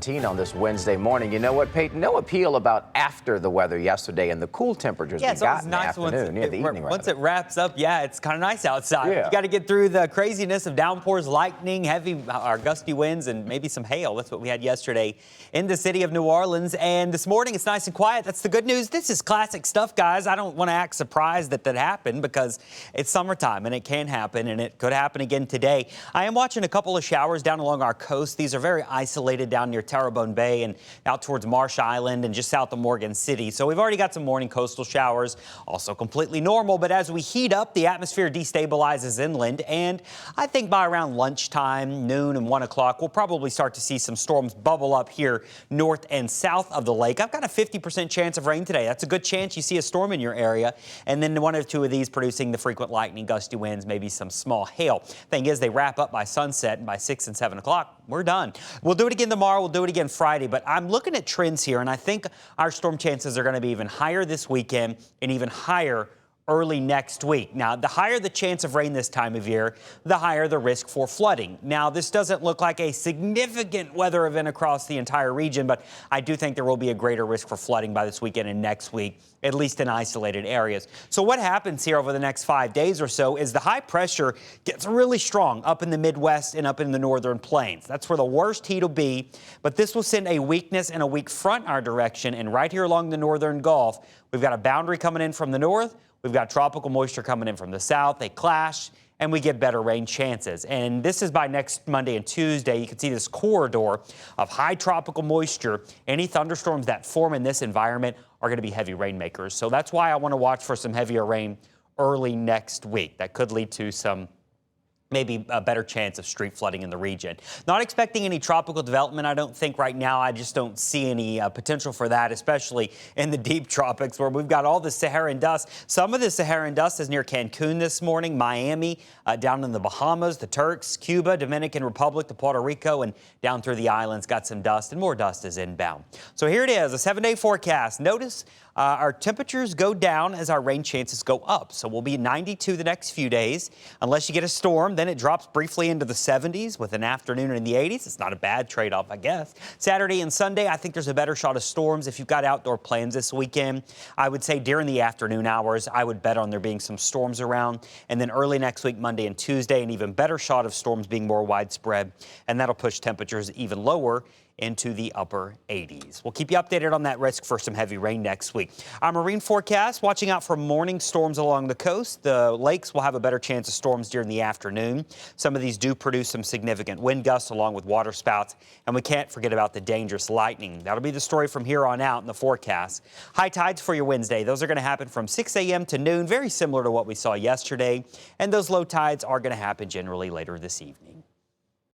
On this Wednesday morning. You know what, Peyton? No appeal about after the weather yesterday and the cool temperatures we got in the afternoon. The evening, once it wraps up, it's kind of nice outside. Yeah. You got to get through the craziness of downpours, lightning, heavy or gusty winds, and maybe some hail. That's what we had yesterday in the city of New Orleans. And this morning, it's nice and quiet. That's the good news. This is classic stuff, guys. I don't want to act surprised that happened because it's summertime and it can happen, and it could happen again today. I am watching a couple of showers down along our coast. These are very isolated down near Terrebonne Bay and out towards Marsh Island and just south of Morgan City. So we've already got some morning coastal showers, also completely normal. But as we heat up, the atmosphere destabilizes inland. And I think by around lunchtime, noon and 1 o'clock, we'll probably start to see some storms bubble up here north and south of the lake. I've got a 50% chance of rain today. That's a good chance you see a storm in your area. And then one or two of these producing the frequent lightning, gusty winds, maybe some small hail. Thing is, they wrap up by sunset, and by 6 and 7 o'clock, we're done. We'll do it again tomorrow. We'll do it again Friday, but I'm looking at trends here, and I think our storm chances are going to be even higher this weekend and even higher early next week. Now, the higher the chance of rain this time of year, the higher the risk for flooding. Now, this doesn't look like a significant weather event across the entire region, but I do think there will be a greater risk for flooding by this weekend and next week, at least in isolated areas. So what happens here over the next 5 days or so is the high pressure gets really strong up in the Midwest and up in the northern plains. That's where the worst heat will be, but this will send a weakness and a weak front our direction, and right here along the northern Gulf, we've got a boundary coming in from the north. We've got tropical moisture coming in from the south. They clash, and we get better rain chances. And this is by next Monday and Tuesday. You can see this corridor of high tropical moisture. Any thunderstorms that form in this environment are going to be heavy rainmakers. So that's why I want to watch for some heavier rain early next week. That could lead to some maybe a better chance of street flooding in the region. Not expecting any tropical development, I don't think right now. I just don't see any potential for that, especially in the deep tropics where we've got all the Saharan dust. Some of the Saharan dust is near Cancun this morning, Miami, down in the Bahamas, the Turks, Cuba, Dominican Republic, to Puerto Rico, and down through the islands got some dust, and more dust is inbound. So here it is, a 7-day forecast. Notice our temperatures go down as our rain chances go up. So we'll be 92 the next few days. Unless you get a storm, then it drops briefly into the 70s with an afternoon in the 80s. It's not a bad trade-off, I guess. Saturday and Sunday, I think there's a better shot of storms. If you've got outdoor plans this weekend, I would say during the afternoon hours, I would bet on there being some storms around. And then early next week, Monday and Tuesday, an even better shot of storms being more widespread. And that'll push temperatures even lower into the upper 80s. We'll keep you updated on that risk for some heavy rain next week. Our marine forecast, watching out for morning storms along the coast. The lakes will have a better chance of storms during the afternoon. Some of these do produce some significant wind gusts along with water spouts, and we can't forget about the dangerous lightning. That'll be the story from here on out in the forecast. High tides for your Wednesday. Those are going to happen from 6 a.m. to noon, very similar to what we saw yesterday, and those low tides are going to happen generally later this evening.